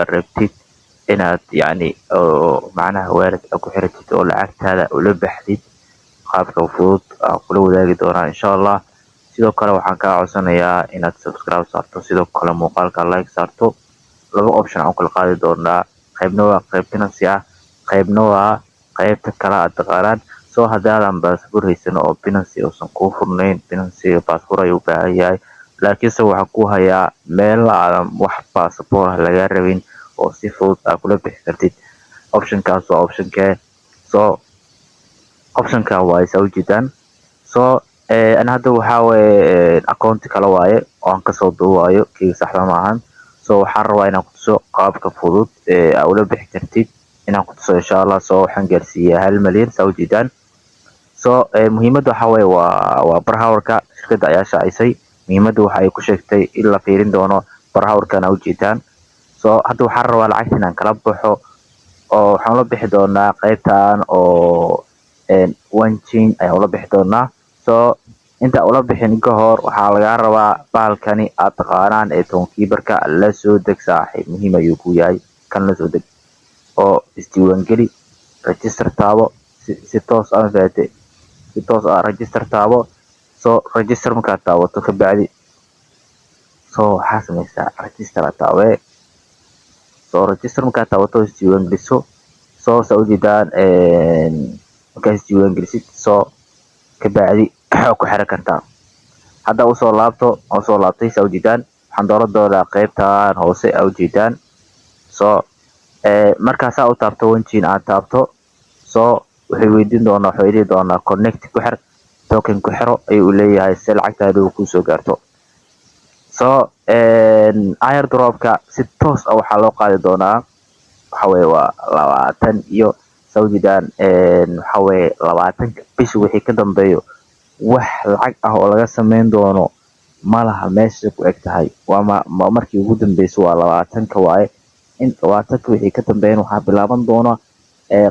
rabtid inaad yani oo macnaha waalid ku xiratid oo lacagtaada ula baxdid qaabka fudud aan kula wadaagi doonaa insha allah. sidoo kale waxaan kaa codsanayaa inaad subscribe saarto, sidoo kale muuqaalka like saarto. laba option aan kala qaadi doonaa, qaybna waa qayb binansi ah, qaybna waa qaybta kale aad taqaanaan. soo haddaadan baasbuur haysan oo binansi uusan kuu furnayn, binansi baasbuur ayuu u baahan yahay, laakiinse waxaa ku hayaa meel aadan wax baasbuur laga rabin oo si fudud aad kula bixi kartid. optionkaas waa optionkee? soo optionka waa isa ujeedaan. soo ana hadda waxaa waaye akoonti kale waaye oo aan kasoo duubayo, kii saxda ma ahan. soo waxaan rabaa inaan kutuso qaabka fudud aad ula bixi kartid inaan kutuso insha allah. soo waxaan gaarsiiyaa 1 milyan saa ujeedaan. soo muhiimadda waxaa waaye waa barhawarka shirkadda ayaa shaacisay. muhiimadda waxa ay ku sheegtay in la fiirin doono barhawarkan aa ujeedaan. soo hadda waxaan rabaa lacagta inaan kala baxo oo waxaan ula bixi doonaa qaybtan oo one chain ayaan ula bixi doonaa. soo inta ula bixin ka hor waxaa lagaa rabaa baalkani aad taqaanaan ee toonkiibarka la soo deg saaxiib, muhiim ayuu ku yahay. kan la soo deg oo isdiiwaangeli, register taabo, si toos ah faate, si toos ah register taabo. soo register markaad taabato ka bacdi soo waxaa sameysaa register taabee. soo register markaad taabato isdiiwaangeliso. soo saa ujeedaan markaad isdiiwaangelisid soo ka bacdi ku xiran kartaa. hadda usoo laabtay saa ujeedaan. waxaan dooran doonaa qaybtan hoose aa ujeedaan. soo markaasaa u taabto wanjiin aad taabto, soo waxay dhihi doonaa connect ku xir, token ku xiro ayuu leeyahay si lacagtaada uu kusoo gaarto. soo airdropka si toos ah waxaa loo qaadi doonaa waxa weeye waa 20 iyo saa ujeedaan waxa weeye 20 bishi wixii ka dambeeyo wax lacag ah oo laga sameyn doono malaha meesha ku eg tahay. waa markii ugu dambeysay waa 20 waaye. in 20 wixii ka dambeeyana waxaa bilaaban doona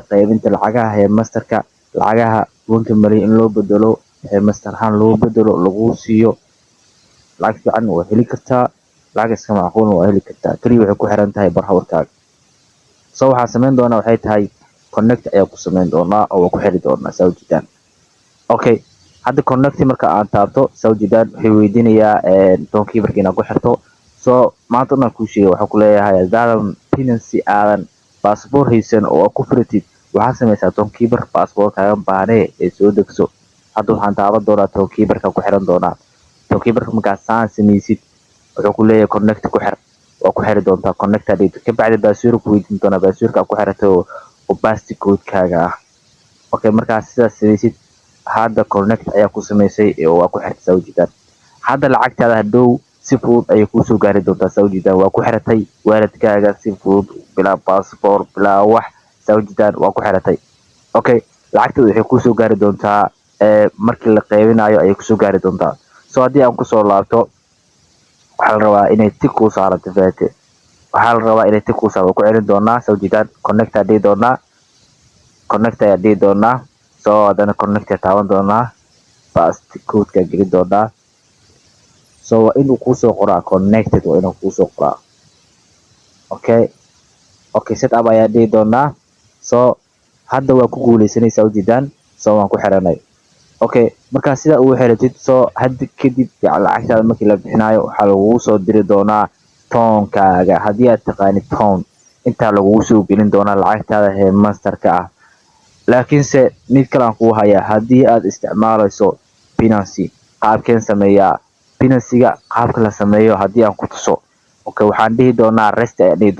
qaybinta lacagaha ee masterka, lacagaha 1 milyan in loo bedelo master ahaan loo bedelo lagu siiyo. lacag fiican waa heli kartaa, lacag iska macquulna waa heli kartaa, kaliya waxay ku xiran tahay barhawarkaaga. soo waxaa sameyn doonaa waxay tahay connect ayaa ku sameyn doonaa oo waa ku xiri doonaa saa ujeedaan. okay, hadda connect marka aan taabto saa ujeedaan waxay weydiinayaa toonkiibarka inaad ku xirto. soo maanta inaan kuu sheegay waxaa ku leeyahay haddaadan binansi aadan baasboor haysan oo aad ku furatid waxaa sameysaa toonkiibar baasboorkaaga baanee ee soo degso. hadda waxaan taaban doonaa toonkiibarka ku xiran doonaa. toonkiibarka markaad saan sameysid wuxuu ku leeyahay connect ku xir, waa ku xiri doontaa connect aad dhigto. ka bacdi baasuur ku weydiin doonaa, baasuurka ku xiratay oo plastic code-kaaga ah. okay, markaad sidaas sameysid hadda connect ayaa ku sameysay oo waa ku xirtay saa ujeedaan. hadda lacagtaada hadhow si fudud ayay kuusoo gaari doontaa saa ujeedaan. waa ku xiratay waalidkaaga si fudud bilaa baasboor bilaa wax saa ujeedaan waa ku xiratay. okay, lacagta waxay kusoo gaari doontaa markii la qaybinayo ayay kusoo gaari doontaa. soo haddii aan kusoo laabto waxaa la rabaa inay tig kuu saarato faate, waxaa la rabaa inay tig kuu saarato. ku celin doonaa saa ujeedaan connect ayaa dhihi doonaa, connect ayaa dhihi doonaa. soo haddana connect ayaa taaban doonaa, plastic code-ka gelin doonaa. soo waa inuu kuusoo qoraa connected, waa inuu kuusoo qoraa. okay, set up ayaa dhihi doonaa. soo hadda waa ku guuleysanaysaa ujeedaan. soo waan ku xiranay. okay, markaa sidaa ugu xiratid soo hadda kadib lacagtaada markii la bixinayo waxaa lagugu soo diri doonaa toonkaaga. haddii aad taqaanid toon intaa lagugu soo gelin doonaa lacagtaada ee masterka ah. laakiinse mid kale aan kuu hayaa, haddii aad isticmaalayso binancy qaabkeen sameeyaa. binancyga qaabka la sameeyo haddii aan ku tuso. okay, waxaan dhihi doonaa rest ayaan dhihi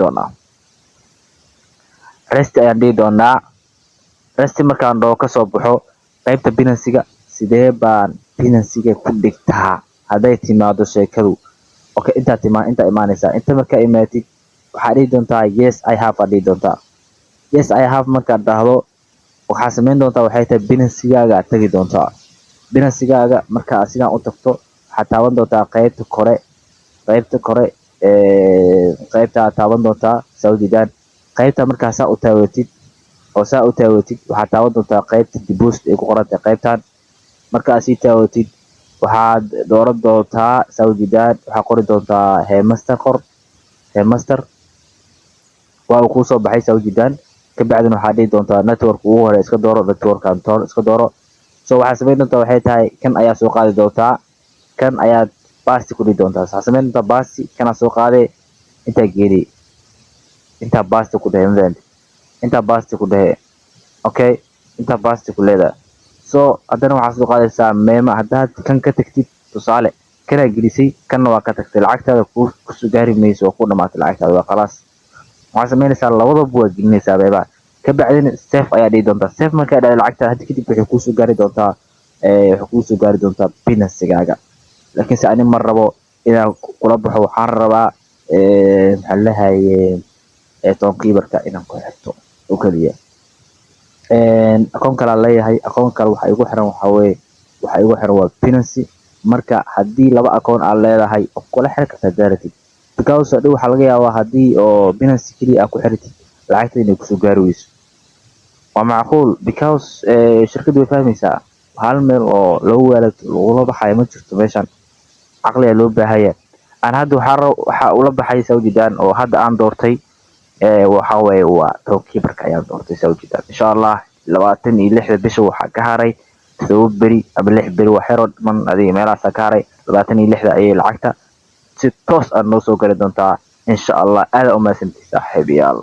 doonaa. rest markaan dhoo kasoo baxo qaybta binancyga sidee baan binancyga ku dhigtaa hadday timaado sheekadu. okay, inta imaanaysaa. inta markaa imaatid waxaa dhihi doontaa yes I have aad dhihi doontaa. yes I have markaad dhahdo waxaa sameyn doontaa waxay tahay binancygaaga aad tagi doontaa. binancygaaga markaa sidaan u tagto waxaad taaban doontaa qaybta kore qaybta aad taaban doontaa saa ujeedaan. qaybta markaa saa u taawatid waxaad taaban doontaa qaybta deposit ay ku qoran tahay qaybtan. markaa sii taawatid waxaad dooran doontaa saa ujeedaan waxaa qori doontaa hemaster waa uu kusoo baxay saa ujeedaan kabacdina waxaa dhihi doontaa network ugu hore iska dooro networkan toor iska dooro so waxaa samayn doontaa waxay tahay kan ayaa soo qaadi doontaa kan ayaad basti ku dhihi doontaa waxaa samayn doontaa basti kanaa soo qaadee intaa geeli intaa basti ku dhehe mafahant intaa basti ku dhehe okay intaa basti ku leedahay so haddana waxaa soo qaadaysaa meema haddaad kan ka tagtid tusaale kanaa gelisay kanna waa ka tagtay lacagtaada kusoo gaari mayso oo ku dhamaatay lacagtaada waa khalaas waxaa samaynaysaa labadaba waa gelinaysaa meemaha kabacdina safe ayaa dhihi doontaa safe markaa dhahday lacagtaada hadda kadib waxay kuusoo gaari doontaa waxay kuusoo gaari doontaa binansigaaga laakiinse ani ma rabo inaan kula baxo waxaan rabaa maxaa lahaye toonkiibarka inaan ku xirto oo keliya akoon kale aan leeyahay akoon kale waxa igu xiran waa Binance marka haddii laba akoon aad leedahay oo kula xiri kartaa daaratid because hadhow waxaa laga yaabaa haddii oo Binance keliya aad ku xiritid lacagta inay kusoo gaari weyso waa macquul because shirkaddu way fahmaysaa hal meel oo lagu waalad lagula baxayo ma jirto meeshan caqli ayaa loo baahaya aan hadda waxaa ula baxay saa ujeedaan oo hadda aan doortay waxa weeye waa toonkiibarka ayaan doortay saa ujeedaan insha allah 26 bisha waxaa ka haray 7 beri ama 6 beri waa xero dhiman adiga meelahaasaa ka haray 26 ayay lacagta si toos ah noo soo gali doontaa insha allah aada u mahadsantihiin saaxiibayaal